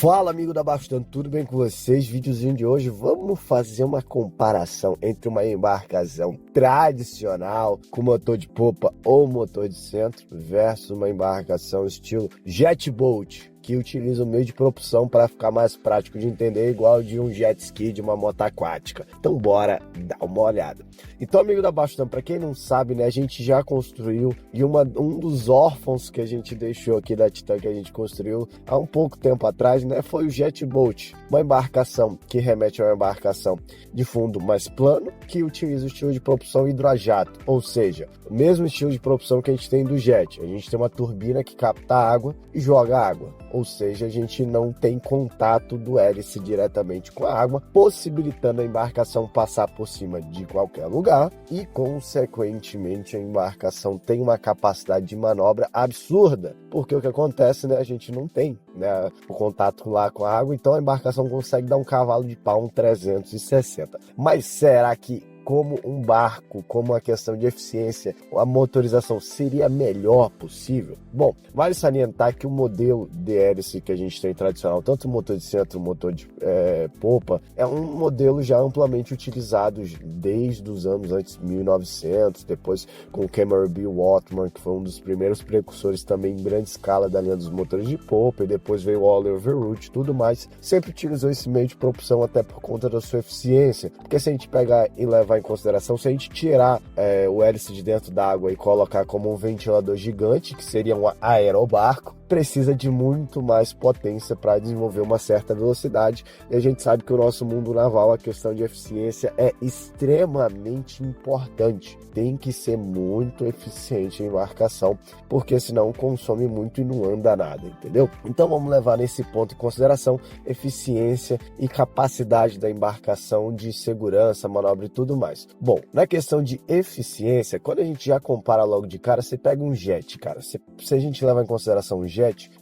Fala, amigo da Bastante, tudo bem com vocês? Videozinho de hoje, vamos fazer uma comparação entre uma embarcação tradicional com motor de popa ou motor de centro versus uma embarcação estilo jet boat, que utiliza o meio de propulsão para ficar mais prático de entender, igual de um jet ski, de uma moto aquática. Então bora dar uma olhada. Então, amigo da Bastante, para quem não sabe, né, a gente já construiu, e um dos órfãos que a gente deixou aqui da Titan, que a gente construiu há um pouco tempo atrás, né, foi o jet boat, uma embarcação que remete a uma embarcação de fundo mais plano, que utiliza o estilo de propulsão hidrojato, ou seja, o mesmo estilo de propulsão que a gente tem do jet. A gente tem uma turbina que capta água e joga água, ou seja, a gente não tem contato do hélice diretamente com a água, possibilitando a embarcação passar por cima de qualquer lugar e, consequentemente, a embarcação tem uma capacidade de manobra absurda, porque o que acontece, né, a gente não tem, né, o contato lá com a água, então a embarcação consegue dar um cavalo de pau, um 360. Mas será que, como um barco, como uma questão de eficiência, a motorização seria a melhor possível? Bom, vale salientar que o modelo de hélice que a gente tem tradicional, tanto o motor de centro, o motor de popa, é um modelo já amplamente utilizado desde os anos antes de 1900, depois com o Cameron B. Watman, que foi um dos primeiros precursores também em grande escala da linha dos motores de popa, e depois veio o Oliver Root e tudo mais. Sempre utilizou esse meio de propulsão até por conta da sua eficiência, porque se a gente pegar e levar em consideração, se a gente tirar o hélice de dentro da água e colocar como um ventilador gigante, que seria um aerobarco, precisa de muito mais potência para desenvolver uma certa velocidade, e a gente sabe que o nosso mundo naval, a questão de eficiência é extremamente importante. Tem que ser muito eficiente a embarcação, porque senão consome muito e não anda nada, entendeu? Então vamos levar nesse ponto em consideração eficiência e capacidade da embarcação de segurança, manobra e tudo mais. Bom, na questão de eficiência, quando a gente já compara logo de cara, você pega um jet, cara. Se a gente levar em consideração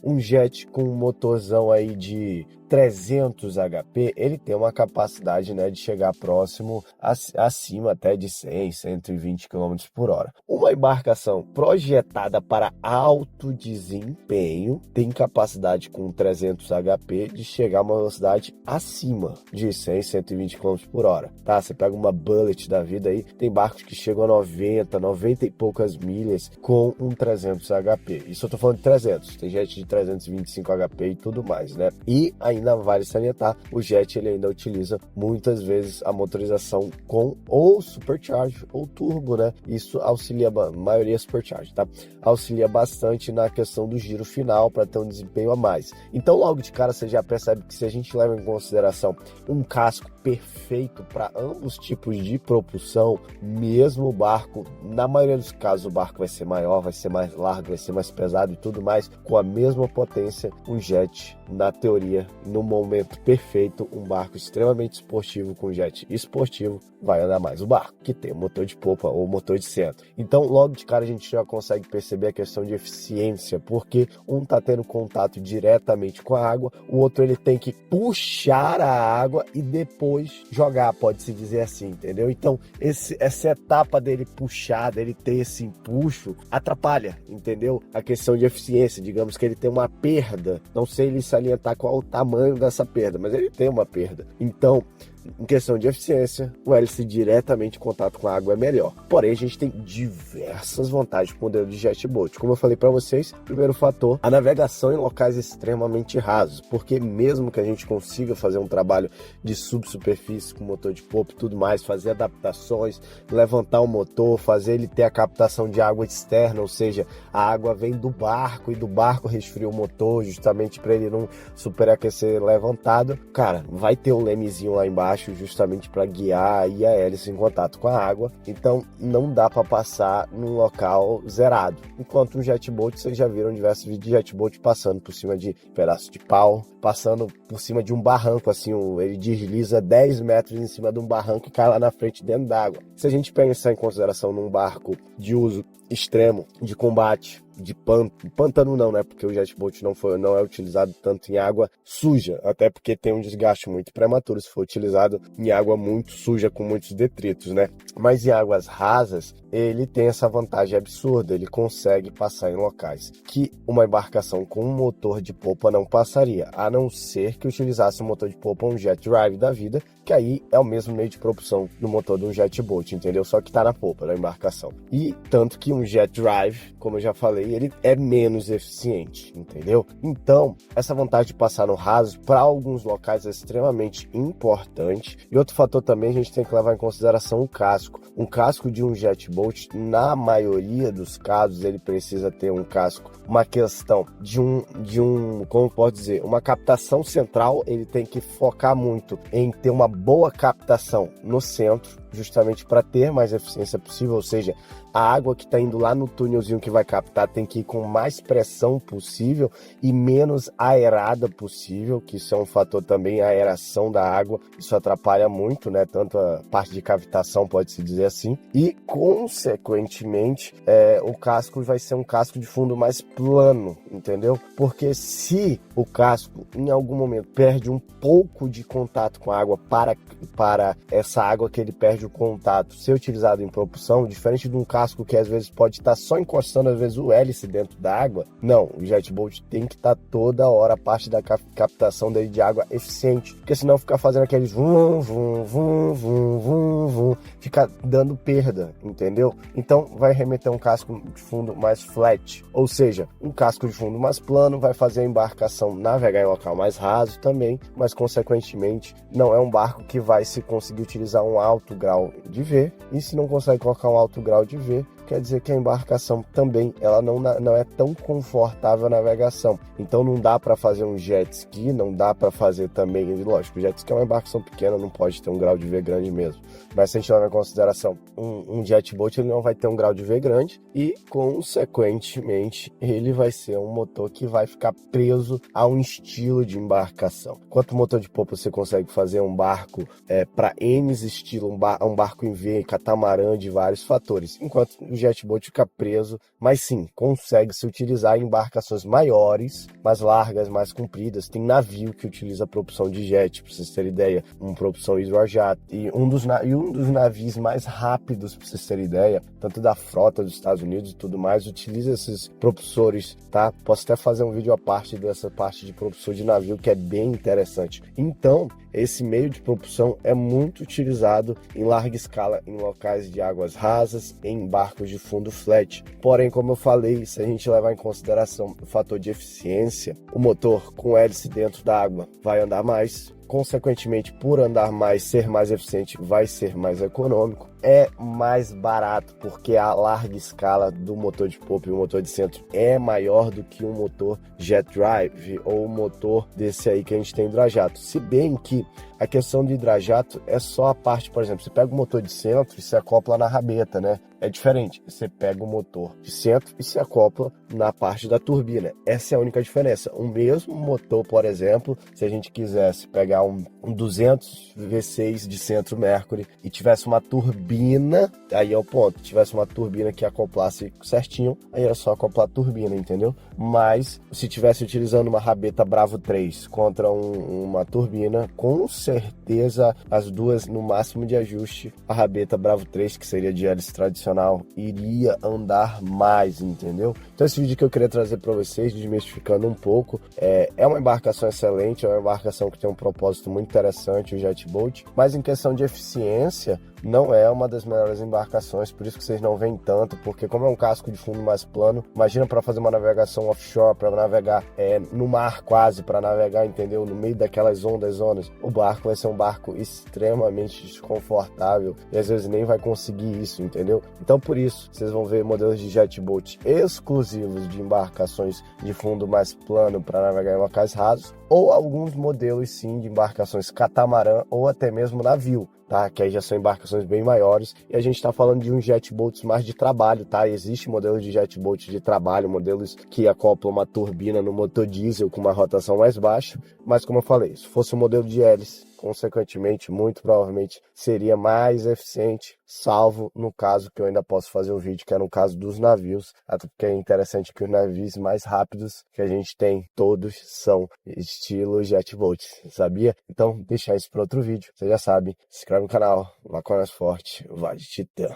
um jet com um motorzão aí de 300 HP, ele tem uma capacidade, né, de chegar próximo, acima até de 100, 120 km por hora. Uma embarcação projetada para alto desempenho tem capacidade com 300 HP de chegar a uma velocidade acima de 100, 120 km por hora, tá? Você pega uma Bullet da vida aí, tem barcos que chegam a 90 e poucas milhas com um 300 HP. Isso eu tô falando de 300, tem jet de 325 HP e tudo mais, né? E ainda vale salientar, o jet ele ainda utiliza muitas vezes a motorização com ou supercharge ou turbo, né? Isso auxilia, a maioria supercharge, tá? Auxilia bastante na questão do giro final para ter um desempenho a mais. Então logo de cara você já percebe que se a gente leva em consideração um casco perfeito para ambos tipos de propulsão, mesmo o barco, na maioria dos casos o barco vai ser maior, vai ser mais largo, vai ser mais pesado e tudo mais, com a mesma potência, um jet, na teoria, no momento perfeito, um barco extremamente esportivo com jet esportivo vai andar mais o barco, que tem o motor de popa ou motor de centro. Então logo de cara a gente já consegue perceber a questão de eficiência, porque um tá tendo contato diretamente com a água, o outro ele tem que puxar a água e depois jogar, pode-se dizer assim, entendeu? Então essa etapa dele puxar, dele ter esse empuxo, atrapalha, entendeu? A questão de eficiência, digamos que ele tem uma perda, não sei ele salientar qual o tamanho dessa perda, mas ele tem uma perda. Então, em questão de eficiência, o hélice diretamente em contato com a água é melhor. Porém, a gente tem diversas vantagens com o modelo de jet boat. Como eu falei para vocês, primeiro fator, a navegação em locais extremamente rasos, porque mesmo que a gente consiga fazer um trabalho de subsuperfície com motor de popa e tudo mais, fazer adaptações, levantar o motor, fazer ele ter a captação de água externa, ou seja, a água vem do barco e do barco resfria o motor justamente para ele não superaquecer levantado, cara, vai ter um lemezinho lá embaixo justamente para guiar aí a hélice em contato com a água, então não dá para passar num local zerado. Enquanto um jet boat, vocês já viram diversos vídeos de jet boat passando por cima de pedaço de pau, passando por cima de um barranco, assim, ele desliza 10 metros em cima de um barranco e cai lá na frente dentro d'água. Se a gente pensar em consideração num barco de uso extremo de combate, de pântano não, né? Porque o jetboat não é utilizado tanto em água suja, até porque tem um desgaste muito prematuro se for utilizado em água muito suja com muitos detritos, né? Mas em águas rasas, ele tem essa vantagem absurda, ele consegue passar em locais que uma embarcação com um motor de popa não passaria, a não ser que utilizasse um motor de popa, um jet drive da vida, que aí é o mesmo meio de propulsão do motor de um jetboat, entendeu? Só que tá na popa da embarcação. E tanto que um jet drive, como eu já falei, ele é menos eficiente, entendeu? Então, essa vantagem de passar no raso para alguns locais é extremamente importante. E outro fator também a gente tem que levar em consideração o casco. Um casco de um jetboat, na maioria dos casos, ele precisa ter um casco, uma questão como pode dizer, uma captação central. Ele tem que focar muito em ter uma boa captação no centro, justamente para ter mais eficiência possível, ou seja, a água que está indo lá no túnelzinho que vai captar tem que ir com mais pressão possível e menos aerada possível, que isso é um fator também, a aeração da água, isso atrapalha muito, né? Tanto a parte de cavitação, pode-se dizer assim, e consequentemente o casco vai ser um casco de fundo mais plano, entendeu? Porque se o casco em algum momento perde um pouco de contato com a água para essa água que ele perde o contato ser utilizado em propulsão, diferente de um casco que às vezes pode estar só encostando às vezes o hélice dentro da água, não, o jetboat tem que estar toda hora a parte da captação dele de água eficiente, porque senão fica fazendo aqueles vum, vum, vum, vum, vum, vum, fica dando perda, entendeu? Então vai remeter um casco de fundo mais flat, ou seja, um casco de fundo mais plano vai fazer a embarcação navegar em local mais raso também, mas consequentemente não é um barco que vai se conseguir utilizar um alto grau de V, e se não consegue colocar um alto grau de V, quer dizer que a embarcação também ela não é tão confortável a navegação. Então não dá para fazer um jet ski, não dá para fazer também, lógico, o jet ski é uma embarcação pequena, não pode ter um grau de V grande mesmo. Mas se a gente levar em consideração um jetboat, ele não vai ter um grau de V grande e, consequentemente, ele vai ser um motor que vai ficar preso a um estilo de embarcação. Quanto motor de popa você consegue fazer um barco para N estilo, um barco em V, catamarã, de vários fatores, enquanto o jetboat fica preso, mas sim, consegue se utilizar em embarcações maiores, mais largas, mais compridas. Tem navio que utiliza propulsão de jet, para vocês terem ideia, uma propulsão hidrojato, e um dos navios mais rápidos, para vocês terem ideia, tanto da frota dos Estados Unidos e tudo mais, utiliza esses propulsores, tá? Posso até fazer um vídeo à parte dessa parte de propulsor de navio, que é bem interessante. Então, esse meio de propulsão é muito utilizado em larga escala em locais de águas rasas, em barcos de fundo flat. Porém, como eu falei, se a gente levar em consideração o fator de eficiência, o motor com hélice dentro da água vai andar mais, consequentemente, por andar mais, ser mais eficiente, vai ser mais econômico. É mais barato, porque a larga escala do motor de popa e o motor de centro é maior do que um motor jet drive ou um motor desse aí que a gente tem hidrojato. Se bem que a questão do hidrojato é só a parte, por exemplo, você pega o motor de centro e se acopla na rabeta, né? É diferente, você pega o motor de centro e se acopla na parte da turbina. Essa é a única diferença. O mesmo motor, por exemplo, se a gente quisesse pegar um 200 V6 de centro Mercury e tivesse uma turbina, aí é o ponto, tivesse uma turbina que acoplasse certinho, aí era só acoplar a turbina, entendeu? Mas se tivesse utilizando uma rabeta Bravo 3 contra uma turbina, com certeza as duas no máximo de ajuste, a rabeta Bravo 3, que seria de hélice tradicional, iria andar mais, entendeu? Então esse vídeo que eu queria trazer para vocês, desmistificando um pouco, é uma embarcação excelente, é uma embarcação que tem um propósito muito interessante, o jetboat, mas em questão de eficiência, não é uma das melhores embarcações, por isso que vocês não veem tanto, porque como é um casco de fundo mais plano, imagina para fazer uma navegação offshore, para navegar no mar quase, para navegar, entendeu? No meio daquelas ondas, o barco vai ser um barco extremamente desconfortável e às vezes nem vai conseguir isso, entendeu? Então por isso, vocês vão ver modelos de jetboat exclusivos de embarcações de fundo mais plano para navegar em locais rasos, ou alguns modelos sim de embarcações catamarã ou até mesmo navio, tá? Que aí já são embarcações bem maiores e a gente está falando de uns jetboats mais de trabalho, tá? Existe modelos de jetboat de trabalho, modelos que acoplam uma turbina no motor diesel com uma rotação mais baixa, mas como eu falei, se fosse um modelo de hélice, consequentemente, muito provavelmente seria mais eficiente, salvo no caso que eu ainda posso fazer um vídeo, que é no caso dos navios, até porque é interessante que os navios mais rápidos que a gente tem, todos são estilo Jetboat, sabia? Então, deixar isso para outro vídeo, você já sabe, se inscreve no canal, lá com a forte, vai de Titã.